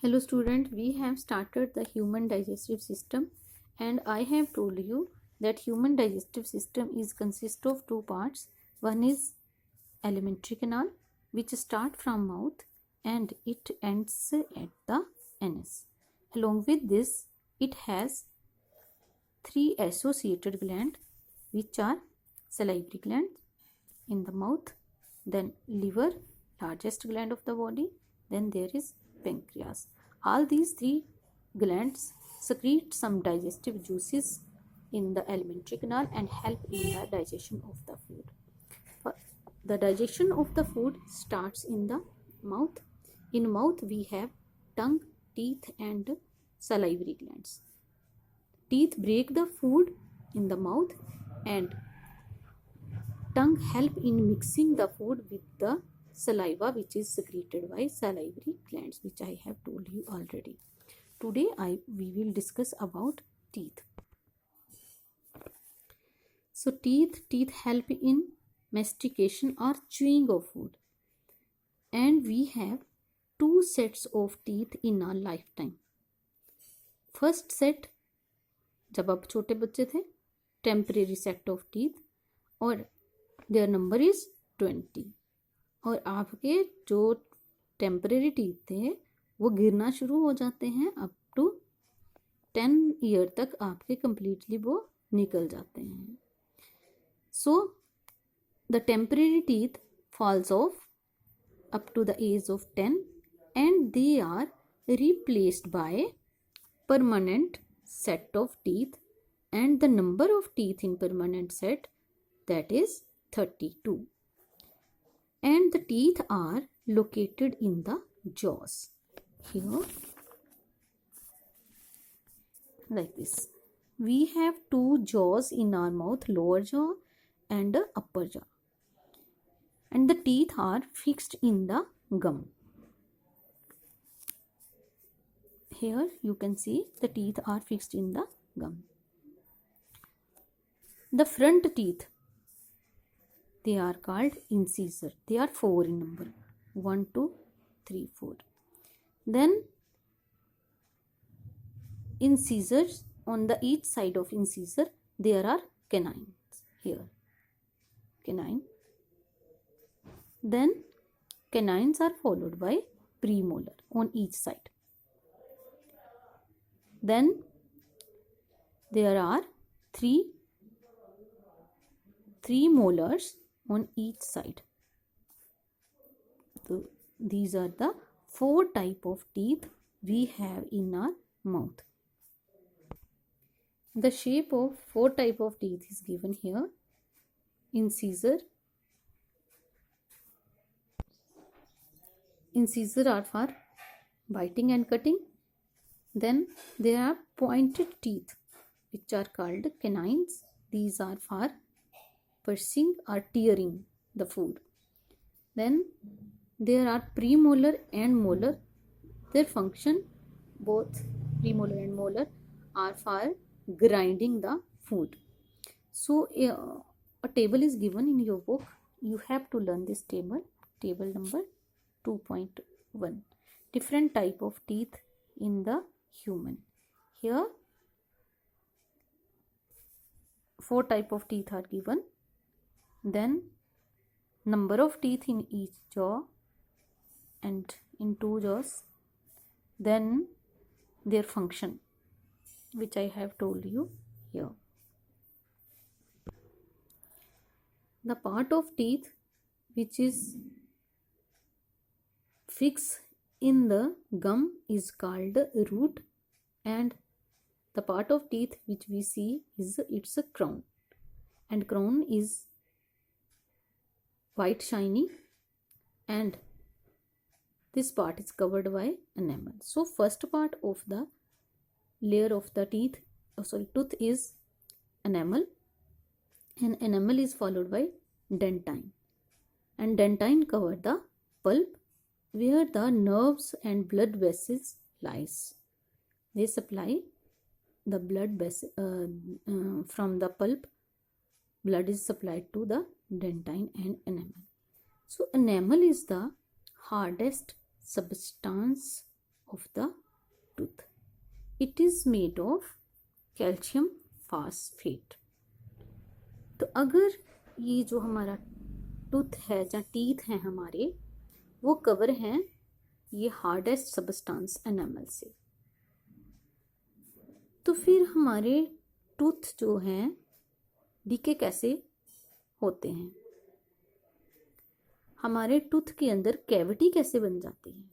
Hello student, we have started the human digestive system and I have told you that human digestive system is consist of two parts. One is alimentary canal which start from mouth and it ends at the anus. Along with this, it has three associated glands which are salivary gland in the mouth, then liver, largest gland of the body, then there is pancreas. All these three glands secrete some digestive juices in the alimentary canal and help in the digestion of the food. The digestion of the food starts in the mouth. In mouth we have tongue, teeth and salivary glands. Teeth break the food in the mouth and tongue help in mixing the food with the saliva which is secreted by salivary glands, which I have told you already. Today we will discuss about teeth. So teeth help in mastication or chewing of food, and we have two sets of teeth in our lifetime. First set जब आप छोटे बच्चे थे, temporary set of teeth, और their number is 20, और आपके जो temporary teeth थे वो गिरना शुरू हो जाते हैं अप टू 10 ईयर तक आपके कंप्लीटली वो निकल जाते हैं. So the temporary teeth falls off up to the age of 10 and they are replaced by permanent set of teeth, and the number of teeth in permanent set, that is 32, and the teeth are located in the jaws here, like this. We have two jaws in our mouth, lower jaw and upper jaw, and the teeth are fixed in the gum. Here you can see the teeth are fixed in the gum. The front teeth, they are called incisor. They are 4 in number, 1, 2, 3, 4. Then incisors, on the each side of incisor there are canines. Here canine. Then canines are followed by premolar on each side. Then there are three molars on each side. So these are the 4 type of teeth we have in our mouth. The shape of 4 type of teeth is given here. Incisor are for biting and cutting. Then there are pointed teeth which are called canines. These are for piercing or tearing the food. Then there are premolar and molar. Their function, both premolar and molar, are for grinding the food. So a table is given in your book. You have to learn this table number 2.1. Different type of teeth in the human. Here 4 type of teeth are given. Then number of teeth in each jaw and in 2 jaws. Then their function, which I have told you here. The part of teeth which is fixed in the gum is called root, and the part of teeth which we see is its crown, and crown is white shiny, and this part is covered by enamel. So first part of the layer of the tooth is enamel, and enamel is followed by dentine, and dentine cover the pulp where the nerves and blood vessels lies. They supply the blood vessel from the pulp. Blood is supplied to the dentine and enamel. So enamel is the hardest substance of the tooth. It is made of calcium phosphate. तो अगर ये जो हमारा tooth है या teeth हैं हमारे, वो कवर हैं ये हार्डेस्ट सबस्टांस एनामल से, तो फिर हमारे टूथ जो हैं डीके कैसे होते हैं, हमारे टूथ के अंदर कैविटी कैसे बन जाती है।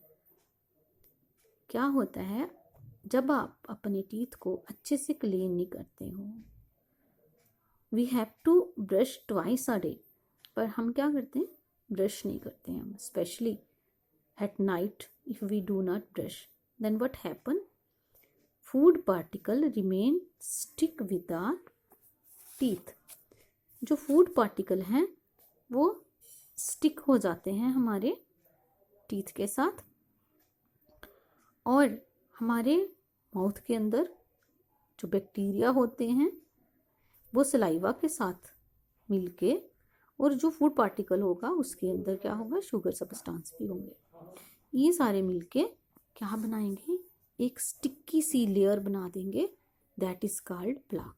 क्या होता है, जब आप अपने टीथ को अच्छे से क्लीन नहीं करते हो, we have to brush twice a day, पर हम क्या करते हैं, ब्रश नहीं करते हैं हम, specially at night if we do not brush, then what happen, food particle remain stick with the teeth. जो फूड पार्टिकल हैं वो स्टिक हो जाते हैं हमारे टीथ के साथ, और हमारे माउथ के अंदर जो बैक्टीरिया होते हैं वो सलाइवा के साथ मिलके, और जो फूड पार्टिकल होगा उसके अंदर क्या होगा, शुगर सब्सटेंस भी होंगे, ये सारे मिलके क्या बनाएंगे, एक स्टिकी सी लेयर बना देंगे, दैट इज कॉल्ड प्लाक।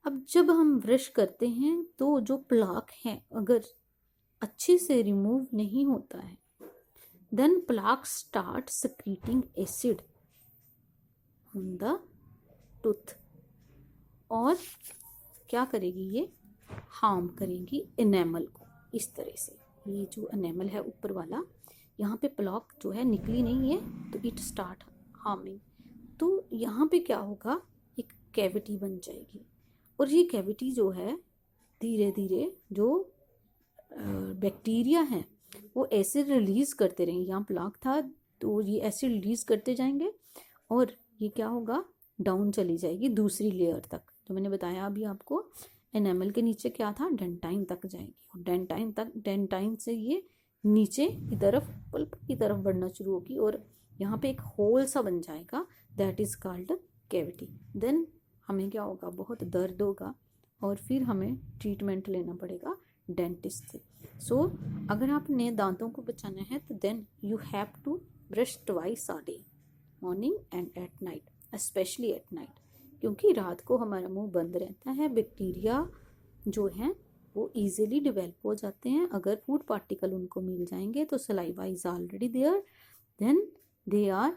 अब जब हम ब्रश करते हैं तो जो प्लाक है अगर अच्छे से रिमूव नहीं होता है, then plaque start secreting acid on the tooth, और क्या करेगी, ये हार्म करेगी एनेमल को। इस तरह से ये जो एनेमल है ऊपर वाला, यहाँ पे प्लाक जो है निकली नहीं है तो इट स्टार्ट हार्मिंग, तो यहाँ पे क्या होगा, एक कैविटी बन जाएगी, और ये कैविटी जो है धीरे धीरे जो बैक्टीरिया हैं वो एसिड रिलीज करते रहेंगे, यहाँ प्लाक था तो ये एसिड रिलीज करते जाएंगे, और ये क्या होगा, डाउन चली जाएगी दूसरी लेयर तक, जो मैंने बताया अभी आपको, एनेमल के नीचे क्या था, डेंटाइन तक जाएगी, और डेंटाइन से ये नीचे की तरफ पल्प की तरफ बढ़ना शुरू होगी, और यहाँ पे एक होल सा बन जाएगा, that is called cavity. Then हमें क्या होगा, बहुत दर्द होगा, और फिर हमें ट्रीटमेंट लेना पड़ेगा डेंटिस्ट से। सो अगर आपने दांतों को बचाना है तो then you have to brush twice a day, morning and at night, specially at night, क्योंकि रात को हमारा मुंह बंद रहता है, बैक्टीरिया जो हैं वो इजीली डेवलप हो जाते हैं, अगर फूड पार्टिकल उनको मिल जाएंगे तो saliva is already there, then they are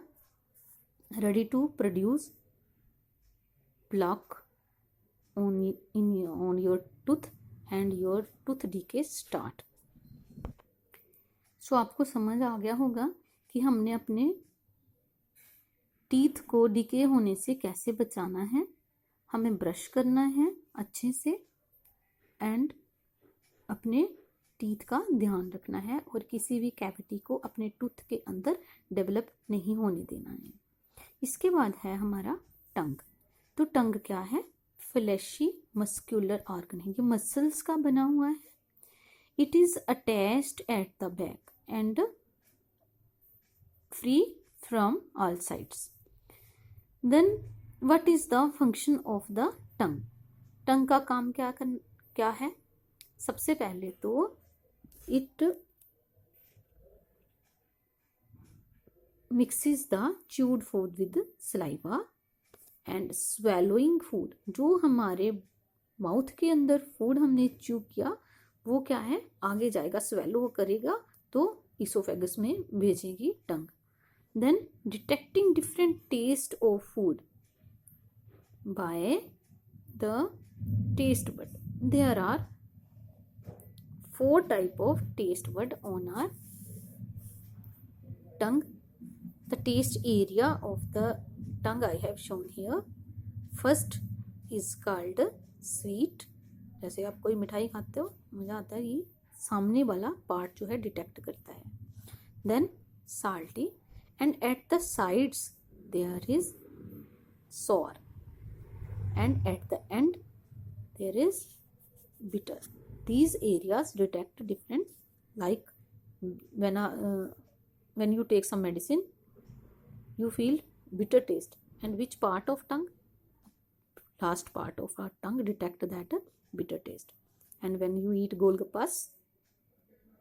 ready to produce plaque on your tooth and your tooth decay start। So आपको समझ आ गया होगा कि हमने अपने टीथ को डिके होने से कैसे बचाना है, हमें ब्रश करना है अच्छे से, एंड अपने टीथ का ध्यान रखना है, और किसी भी कैविटी को अपने टूथ के अंदर डेवलप नहीं होने देना है। इसके बाद है हमारा टंग। तो टंग क्या है, फ्लैशी मस्कुलर ऑर्गन है, ये मसल्स का बना हुआ है, it is attached at the back end free from all sides. Then what is the function of the tongue, tongue का काम क्या है, सबसे पहले तो it mixes the chewed food with saliva and swallowing food, जो हमारे माउथ के अंदर फूड हमने च्यू किया वो क्या है, आगे जाएगा, स्वेलो करेगा तो इसोफेगस में भेजेगी टंग। Then detecting different taste of food by the taste bud, there are 4 type of taste bud on our tongue. The taste area of the tongue I have shown here. First is called sweet, जैसे आप कोई मिठाई खाते हो, मज़ा आता है, ये सामने वाला पार्ट जो है डिटेक्ट करता है। Then salty, and at the sides there is sour, and at the end there is bitter. These areas detect different, like when you take some medicine you feel bitter taste, and which part of tongue, last part of our tongue detect that bitter taste, and when you eat golgappas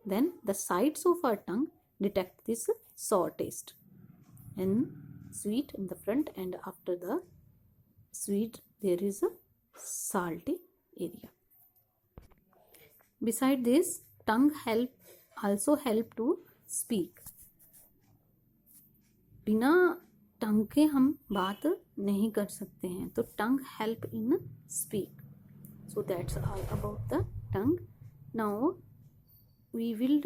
then the sides of our tongue detect this sour taste. and sweet in the front, and after the sweet there is a salty area. Beside this, tongue also help to speak. बिना टंग के हम बात नहीं कर सकते हैं, तो टंग help in speak. So that's all about the tongue. Now we will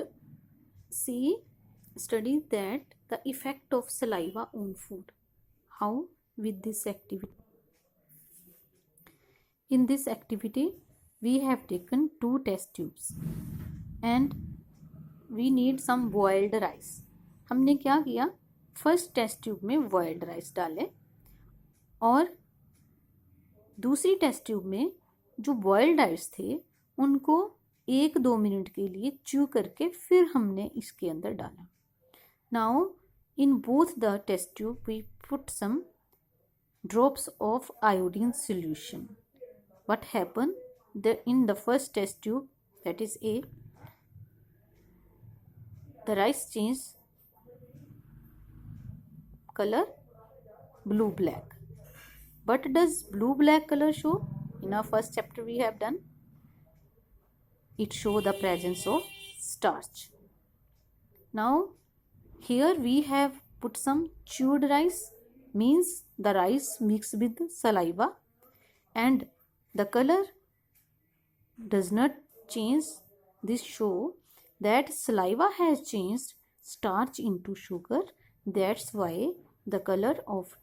study that the effect of saliva on food. How with this activity? In this activity, we have taken 2 test tubes and we need some boiled rice. हमने क्या किया, first test tube में boiled rice डाले और दूसरी test tube में जो boiled rice थे उनको 1-2 मिनट के लिए च्यू करके फिर हमने इसके अंदर डाला. Now in both the test tube we put some drops of iodine solution. What happen in the first test tube, that is A, the rice changed color blue black. What does blue black color show? In our first chapter we have done, it show the presence of starch. Now here we have put some chewed rice, means the rice mixed with saliva, and the color does not change. This show that saliva has changed starch into sugar. That's why the color of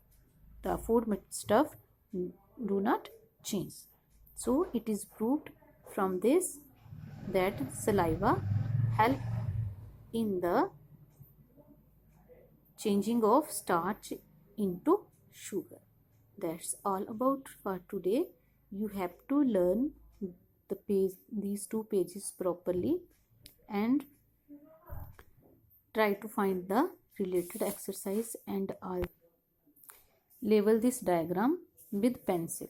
the food stuff do not change. So it is proved from this that saliva help in the changing of starch into sugar. That's all about for today. You have to learn these 2 pages properly and try to find the related exercise, and I'll label this diagram with pencil.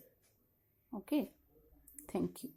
Okay, thank you.